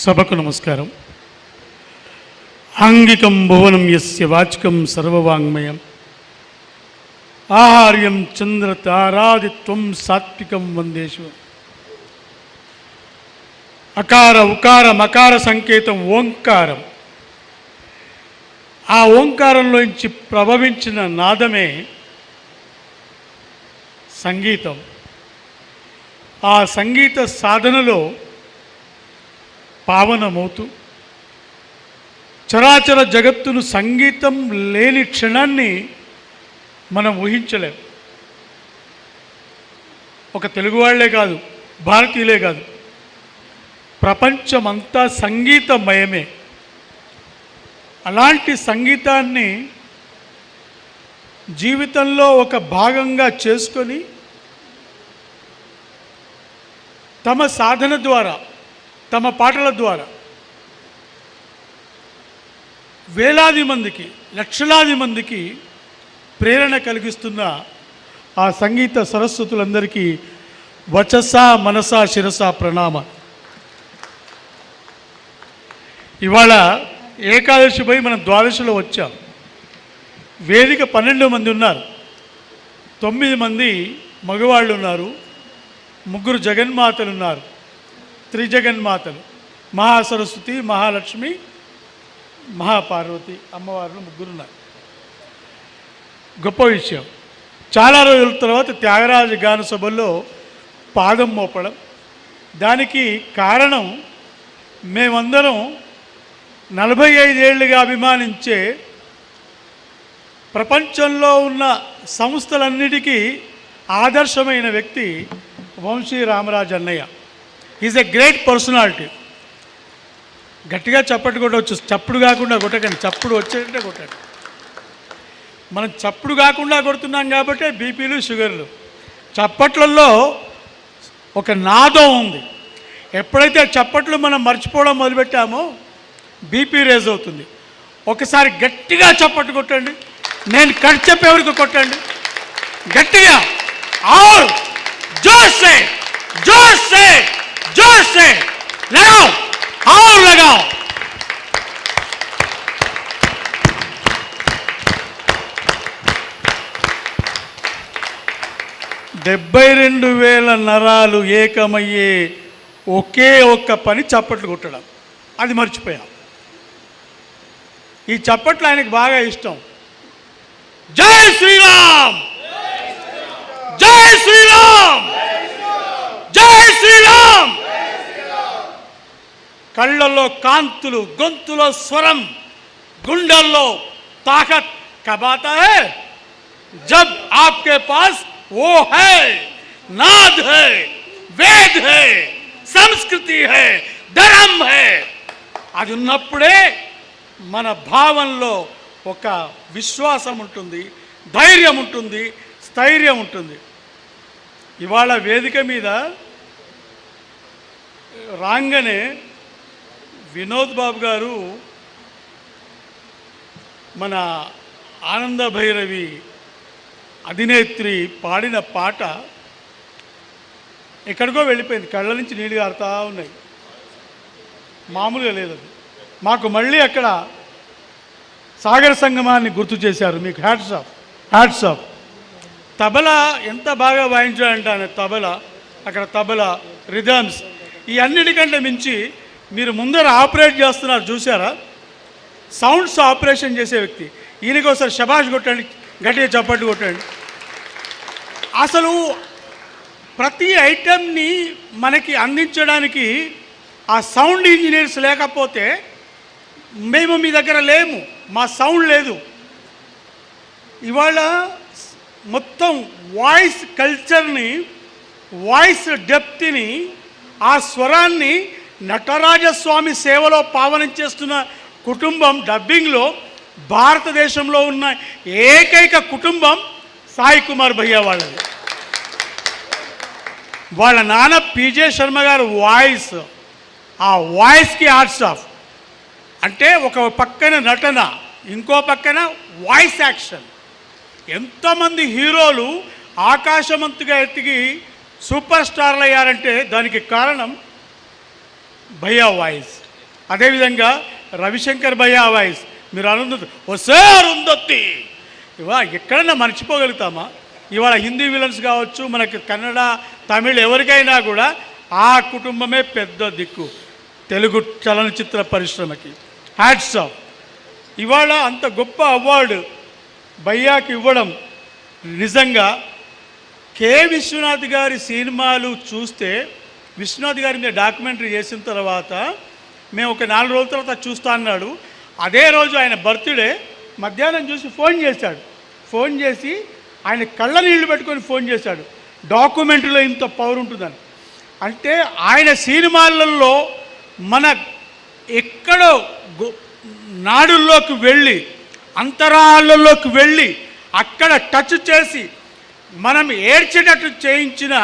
సభకు నమస్కారం. ఆంగికం భువనం యస్య వాచికం సర్వవాంగ్మయం ఆహార్యం చంద్ర తారాదిత్వం సాత్వికం వందేశ్వరం. అకార ఉకార మకార సంకేతం ఓంకారం. ఆ ఓంకారంలోంచి ప్రభవించిన నాదమే సంగీతం. ఆ సంగీత సాధనలో పావనమవుతూ చరాచర జగత్తును సంగీతం లేని క్షణాన్ని మనం ఊహించలేం. ఒక తెలుగు వాళ్ళే కాదు, భారతీయులే కాదు, ప్రపంచమంతా సంగీతమయమే. అలాంటి సంగీతాన్ని జీవితంలో ఒక భాగంగా చేసుకొని తమ సాధన ద్వారా, తమ పాటల ద్వారా వేలాది మందికి, లక్షలాది మందికి ప్రేరణ కలిగిస్తున్న ఆ సంగీత సరస్వతులందరికీ వచస మనస శిరస ప్రణామ. ఇవాళ ఏకాదశి పోయి మనం ద్వాదశిలో వచ్చాం. వేదిక 12 మంది ఉన్నారు. 9 మంది మగవాళ్ళు ఉన్నారు, 3 జగన్మాతలు ఉన్నారు. త్రిజగన్మాతలు, మహాసరస్వతి, మహాలక్ష్మి, మహాపార్వతి అమ్మవార్లు 3 ఉన్నారు. గొప్ప విషయం. చాలా రోజుల తర్వాత త్యాగరాజ గాన సభల్లో పాదం మోపడం. దానికి కారణం మేమందరం 45 ఏళ్ళుగా అభిమానించే ప్రపంచంలో ఉన్న సంస్థలన్నిటికీ ఆదర్శమైన వ్యక్తి వంశీ రామరాజు అన్నయ్య. Is a great personality. గట్టిగా చప్పట్లు కొట్టవచ్చు. చప్పుడు కాకుండా కొట్టకండి, చప్పుడు వచ్చేటంటే కొట్టండి. మనం చప్పుడు కాకుండా కొడుతున్నాం కాబట్టి బీపీలు, షుగర్లు. చప్పట్లలో ఒక నాదం ఉంది. ఎప్పుడైతే చప్పట్లు మనం మర్చిపోవడం మొదలుపెట్టామో బీపీ రేజ్ అవుతుంది. ఒకసారి గట్టిగా చప్పట్లు కొట్టండి. నేను కట్ చెప్పే వరకు కొట్టండి గట్టిగా. और जोर से जोर से जोर से लगाओ और लगाओ. డెబ్బై 72,000 నరాలు ఏకమయ్యే ఒకే ఒక్క పని చప్పట్లు కొట్టడం. అది మర్చిపోయాం. ఈ చప్పట్లు ఆయనకు బాగా ఇష్టం. జై శ్రీరామ్, జై శ్రీరామ్, జై శ్రీరామ్. కళ్ళల్లో కాంతులు, గొంతులో స్వరం, గుండెల్లో తాకత్. కబాతా హై జబ్ ఆప్కే పాస్ वो है, नाद है, वेद है, సంస్కృతి है, ధర్మం है. అది ఉన్నప్పుడే మన భావంలో ఒక విశ్వాసం ఉంటుంది, ధైర్యం ఉంటుంది, స్థైర్యం ఉంటుంది. ఇవాళ వేదిక మీద రాగానే వినోద్ బాబు గారు మన ఆనంద భైరవి అధినేత్రి పాడిన పాట ఎక్కడికో వెళ్ళిపోయింది. కళ్ళ నుంచి నీళ్ళు కారుతా ఉన్నాయి. మామూలుగా లేదు అది. మాకు మళ్ళీ అక్కడ సాగర సంగమాన్ని గుర్తు చేశారు. మీకు hats off, hats of. Tabla ఎంత బాగా వాయించాడంటే ఆయన తబలా, అక్కడ తబలా, రిథమ్స్, ఈ అన్నిటికంటే మించి మీరు ముందర ఆపరేట్ చేస్తున్నారు చూసారా, సౌండ్స్ ఆపరేషన్ చేసే వ్యక్తి. ఈయనకి ఒకసారి శబాష్ కొట్టండి, గట్టిగా చప్పట్లు కొట్టండి. అసలు ప్రతి ఐటెంని మనకి అందించడానికి ఆ సౌండ్ ఇంజనీర్స్ లేకపోతే మేము మీ దగ్గర లేము. మా సౌండ్ లేదు. ఇవాళ మొత్తం వాయిస్ కల్చర్ని, వాయిస్ డెప్త్ని, ఆ స్వరాన్ని నటరాజస్వామి సేవలో పావనం చేస్తున్న కుటుంబం డబ్బింగ్లో భారతదేశంలో ఉన్న ఏకైక కుటుంబం సాయి కుమార్ భయ్యా వాళ్ళది. వాళ్ళ నాన్న పీజే శర్మ గారు వాయిస్, ఆ వాయిస్కి హాట్స్ ఆఫ్. అంటే ఒక పక్కన నటన, ఇంకో పక్కన వాయిస్ యాక్షన్. ఎంతోమంది హీరోలు ఆకాశమంతుగా ఎత్తికి సూపర్ స్టార్లు అయ్యారంటే దానికి కారణం భయ్యా వాయిస్. అదేవిధంగా రవిశంకర్ భయ్యా వాయిస్ మీరు అరుంధతి వస్తే అరుంధతి ఇవా ఎక్కడన్నా మర్చిపోగలుగుతామా? ఇవాళ హిందీ విలన్స్ కావచ్చు, మనకి కన్నడ తమిళ్ ఎవరికైనా కూడా ఆ కుటుంబమే పెద్ద దిక్కు తెలుగు చలనచిత్ర పరిశ్రమకి. Hats off. ఇవాళ అంత గొప్ప అవార్డు భయ్యాకి ఇవ్వడం నిజంగా కె విశ్వనాథ్ గారి సినిమాలు చూస్తే, విశ్వనాథ్ గారి మీద డాక్యుమెంటరీ చేసిన తర్వాత మేము ఒక 4 రోజుల తర్వాత చూస్తా అన్నాడు. అదే రోజు ఆయన బర్త్డే మధ్యాహ్నం చూసి ఫోన్ చేశాడు. ఫోన్ చేసి ఆయన కళ్ళ నీళ్లు పెట్టుకొని ఫోన్ చేశాడు, డాక్యుమెంటరీలో ఇంత పవర్ ఉంటుందని. అంటే ఆయన సినిమాలలో మన ఎక్కడో నాడుల్లోకి వెళ్ళి, అంతరాళ్ళలోకి వెళ్ళి అక్కడ టచ్ చేసి మనం ఏడ్చేటట్టు చేయించిన,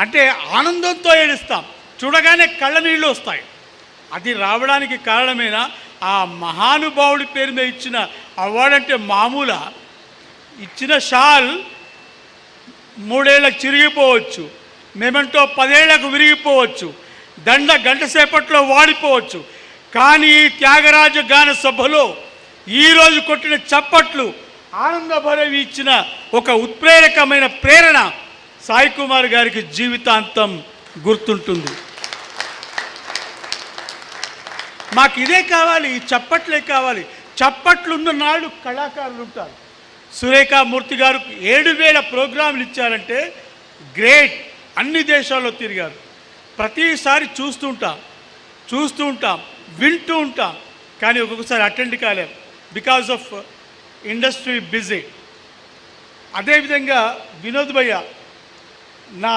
అంటే ఆనందంతో ఏడుస్తాం, చూడగానే కళ్ళ నీళ్ళు వస్తాయి. అది రావడానికి కారణమైన ఆ మహానుభావుడి పేరు మీద ఇచ్చిన అవార్డు. అంటే మామూలు ఇచ్చిన షాల్ 3 ఏళ్ళకు చిరిగిపోవచ్చు, మేమంటో 10 ఏళ్లకు విరిగిపోవచ్చు, దండ గంట సేపట్లో వాడిపోవచ్చు. కానీ త్యాగరాజ గాన సభలో ఈరోజు కొట్టిన చప్పట్లు ఆనందభరవి ఇచ్చిన ఒక ఉత్ప్రేరకమైన ప్రేరణ సాయి కుమార్ గారికి జీవితాంతం గుర్తుంటుంది. మాకు ఇదే కావాలి, ఈ చప్పట్లే కావాలి. చప్పట్లున్న నాడు కళాకారులు ఉంటారు. సురేఖామూర్తి గారు 7,000 ప్రోగ్రాంలు ఇచ్చారంటే గ్రేట్. అన్ని దేశాల్లో తిరిగారు. ప్రతిసారి చూస్తూ ఉంటాం, వింటూ ఉంటాం, కానీ ఒక్కొక్కసారి అటెండ్ కాలేం బికాజ్ ఆఫ్ ఇండస్ట్రీ బిజీ. అదేవిధంగా వినోద్ భయ్య నా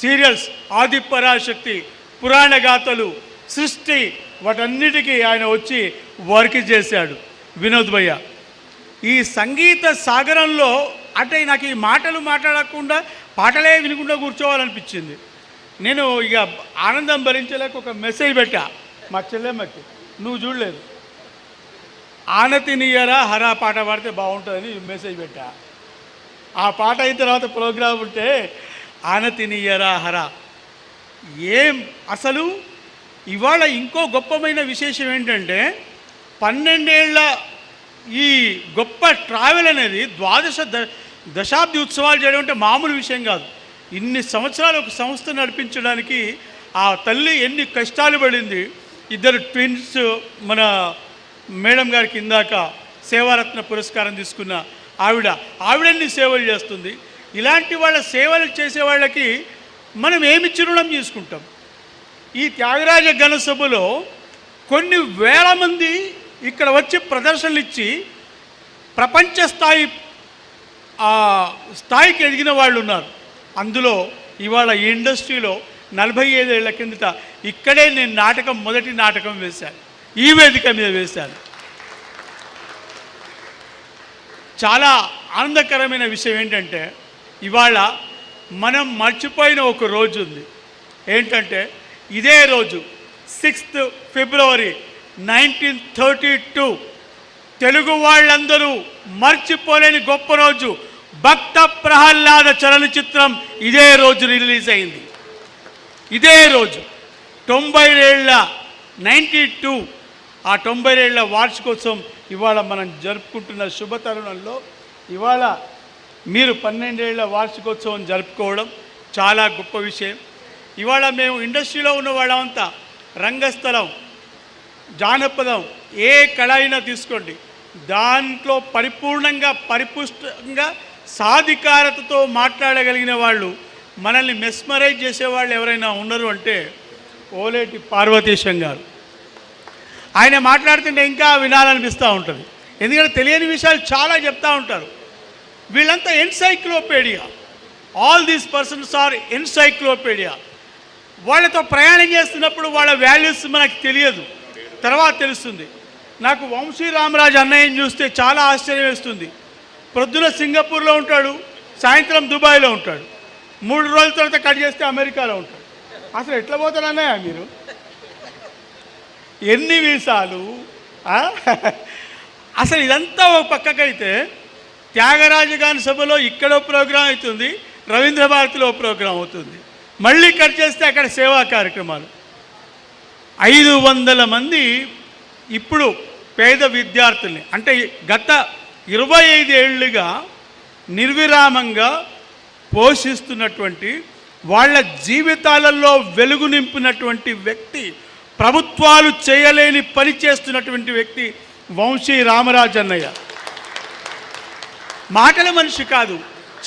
సీరియల్స్ ఆది పరాశక్తి, పురాణ గాథలు, సృష్టి, వాటన్నిటికీ ఆయన వచ్చి వర్క్ చేశాడు వినోద్ భయ్య. ఈ సంగీత సాగరంలో అంటే నాకు ఈ మాటలు మాట్లాడకుండా పాటలే వినకుండా కూర్చోవాలనిపించింది. నేను ఇక ఆనందం భరించలేక ఒక మెసేజ్ పెట్టా మా చెల్లెమ్మకి, నువ్వు చూడలేదు, ఆనతినియరా హరా పాట పాడితే బాగుంటుందని మెసేజ్ పెట్టా. ఆ పాట అయిన తర్వాత ప్రోగ్రాం ఉంటే ఆనతినియరా హరా. ఏం అసలు ఇవాళ ఇంకో గొప్పమైన విశేషం ఏంటంటే 12 ఏళ్ల ఈ గొప్ప ట్రావెల్ అనేది 12 దశాబ్ది ఉత్సవాలు చేయడం అంటే మామూలు విషయం కాదు. ఇన్ని సంవత్సరాలు ఒక సంస్థ నడిపించడానికి ఆ తల్లి ఎన్ని కష్టాలు పడింది. 2 ట్విన్స్, మన మేడం గారికి ఇందాక సేవారత్న పురస్కారం తీసుకున్న ఆవిడన్ని సేవలు చేస్తుంది. ఇలాంటి వాళ్ళ సేవలు చేసే వాళ్ళకి మనం ఏమిచ్చి రుణం చేసుకుంటాం? ఈ త్యాగరాజ ఘనసభలో కొన్ని వేల మంది ఇక్కడ వచ్చి ప్రదర్శనలు ఇచ్చి ప్రపంచ స్థాయికి ఎదిగిన వాళ్ళు ఉన్నారు. అందులో ఇవాళ ఈ ఇండస్ట్రీలో 45 ఏళ్ల కిందట ఇక్కడే నేను మొదటి నాటకం వేశాను, ఈ వేదిక మీద వేశాను. చాలా ఆనందకరమైన విషయం ఏంటంటే ఇవాళ మనం మర్చిపోయిన ఒక రోజు ఉంది. ఏంటంటే ఇదే రోజు 6th ఫిబ్రవరి 1932 తెలుగు వాళ్ళందరూ మర్చిపోలేని గొప్ప రోజు. భక్త ప్రహ్లాద చలనచిత్రం ఇదే రోజు రిలీజ్ అయింది. ఇదే రోజు 90 ఏళ్ల 92 ఆ 90 ఏళ్ల వార్షికోత్సవం ఇవాళ మనం జరుపుకుంటున్న శుభతరుణంలో ఇవాళ మీరు 12 ఏళ్ల వార్షికోత్సవం జరుపుకోవడం చాలా గొప్ప విషయం. ఇవాళ మేము ఇండస్ట్రీలో ఉన్న వాళ్ళంతా రంగస్థలం, జానపదం, ఏ కళ అయినా తీసుకోండి, దాంట్లో పరిపుష్టంగా సాధికారతతో మాట్లాడగలిగిన వాళ్ళు, మనల్ని మెస్మరైజ్ చేసేవాళ్ళు ఎవరైనా ఉన్నారు అంటే ఓలేటి పార్వతీశం గారు. ఆయన మాట్లాడుతుంటే ఇంకా వినాలనిపిస్తూ ఉంటుంది. ఎందుకంటే తెలియని విషయాలు చాలా చెప్తూ ఉంటారు. వీళ్ళంతా encyclopedia. All these persons are encyclopedia. వాళ్ళతో ప్రయాణం చేస్తున్నప్పుడు వాళ్ళ వాల్యూస్ మనకు తెలియదు, తర్వాత తెలుస్తుంది. నాకు వంశీ రామరాజు అన్నయ్యని చూస్తే చాలా ఆశ్చర్యం వేస్తుంది. ప్రొద్దున సింగపూర్లో ఉంటాడు, సాయంత్రం దుబాయ్లో ఉంటాడు, 3 రోజుల తర్వాత కట్ చేస్తే అమెరికాలో ఉంటాడు. అసలు ఎట్లా పోతారు అన్నయ్య మీరు? ఎన్ని వీసాలు? అసలు ఇదంతా ఒక పక్కకైతే త్యాగరాజ గాన సభలో ఇక్కడో ప్రోగ్రాం అవుతుంది, రవీంద్ర భారతిలో ప్రోగ్రాం అవుతుంది, మళ్ళీ కట్ చేస్తే అక్కడ సేవా కార్యక్రమాలు. 500 మంది ఇప్పుడు పేద విద్యార్థుల్ని, అంటే గత 25 ఏళ్ళుగా నిర్విరామంగా పోషిస్తున్నటువంటి, వాళ్ళ జీవితాలలో వెలుగు నింపినటువంటి వ్యక్తి, ప్రభుత్వాలు చేయలేని పని చేస్తున్నటువంటి వ్యక్తి వంశీ రామరాజు అన్నయ్య. మాటల మనిషి కాదు,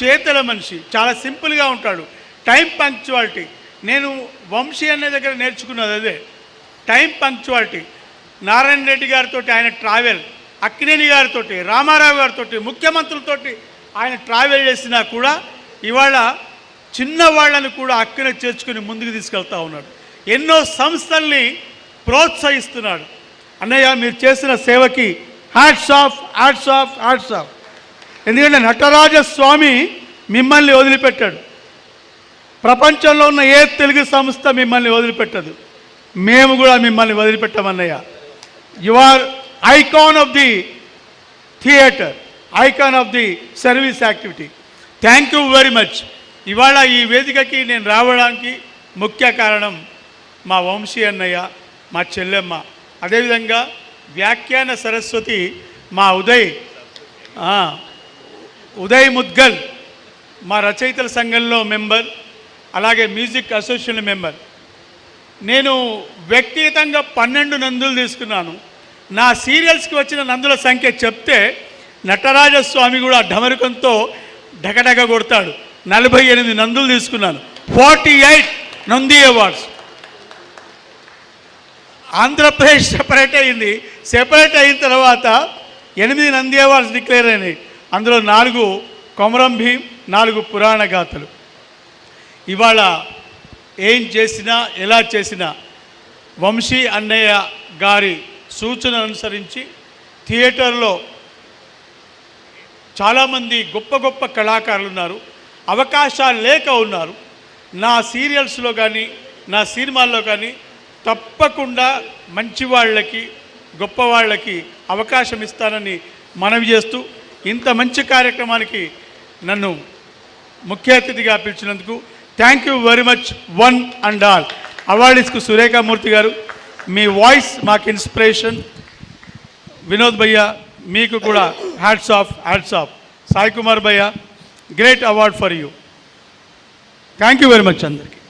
చేతల మనిషి. చాలా సింపుల్గా ఉంటాడు. Time punctuality. నేను వంశీ అనే దగ్గర నేర్చుకున్నది అదే, టైం పంక్చువాలిటీ. నారాయణ రెడ్డి గారితో ఆయన ట్రావెల్, అక్కినేని గారితో, రామారావు గారితో, ముఖ్యమంత్రులతో ఆయన ట్రావెల్ చేసినా కూడా ఇవాళ చిన్నవాళ్ళని కూడా అక్కనే చేర్చుకుని ముందుకు తీసుకెళ్తా ఉన్నాడు. ఎన్నో సంస్థల్ని ప్రోత్సహిస్తున్నాడు. అన్నయ్య, మీరు చేసిన సేవకి hats off, hats off, hats of. ఎందుకంటే నటరాజస్వామి మిమ్మల్ని వదిలిపెట్టాడు. ప్రపంచంలో ఉన్న ఏ తెలుగు సంస్థ మిమ్మల్ని వదిలిపెట్టదు. మేము కూడా మిమ్మల్ని వదిలిపెట్టామన్నయ్య. You are icon of the theatre, icon of the service activity. Thank you very much. ఇవాళ ఈ వేదికకి నేను రావడానికి ముఖ్య కారణం మా వంశీ అన్నయ్య, మా చెల్లెమ్మ, అదేవిధంగా వ్యాఖ్యాన సరస్వతి మా ఉదయ్ ముద్గల్, మా రచయితల సంఘంలో మెంబర్, అలాగే మ్యూజిక్ అసోసియేషన్ మెంబర్. నేను వ్యక్తిగతంగా 12 నందులు తీసుకున్నాను. నా సీరియల్స్కి వచ్చిన నందుల సంఖ్య చెప్తే నటరాజస్వామి కూడా ఢమరుకంతో ఢగఢగ కొడతాడు. 48 నందులు తీసుకున్నాను. 48 నంది అవార్డ్స్. ఆంధ్రప్రదేశ్ సెపరేట్ అయింది. సెపరేట్ అయిన తర్వాత 8 నంది అవార్డ్స్ డిక్లేర్ అయినాయి. అందులో 4 కొమరం భీం, 4 పురాణ గాథలు. ఇవాళ ఏం చేసినా, ఎలా చేసినా వంశీ అన్నయ్య గారి సూచనలు అనుసరించి థియేటర్లో చాలామంది గొప్ప గొప్ప కళాకారులు ఉన్నారు, అవకాశాలు లేక ఉన్నారు. నా సీరియల్స్లో కానీ, నా సినిమాల్లో కానీ తప్పకుండా మంచి వాళ్ళకి, గొప్ప వాళ్ళకి అవకాశం ఇస్తానని మనవి చేస్తూ, ఇంత మంచి కార్యక్రమానికి నన్ను ముఖ్య అతిథిగా పిలిచినందుకు thank you very much one and all. అవార్డ్స్కు సురేఖామూర్తి గారు, మీ వాయిస్ మాకు ఇన్స్పిరేషన్. వినోద్ భయ్య, మీకు కూడా hats off, hats off. Sai Kumar భయ్య, great award for you. Thank you very much అందరికీ.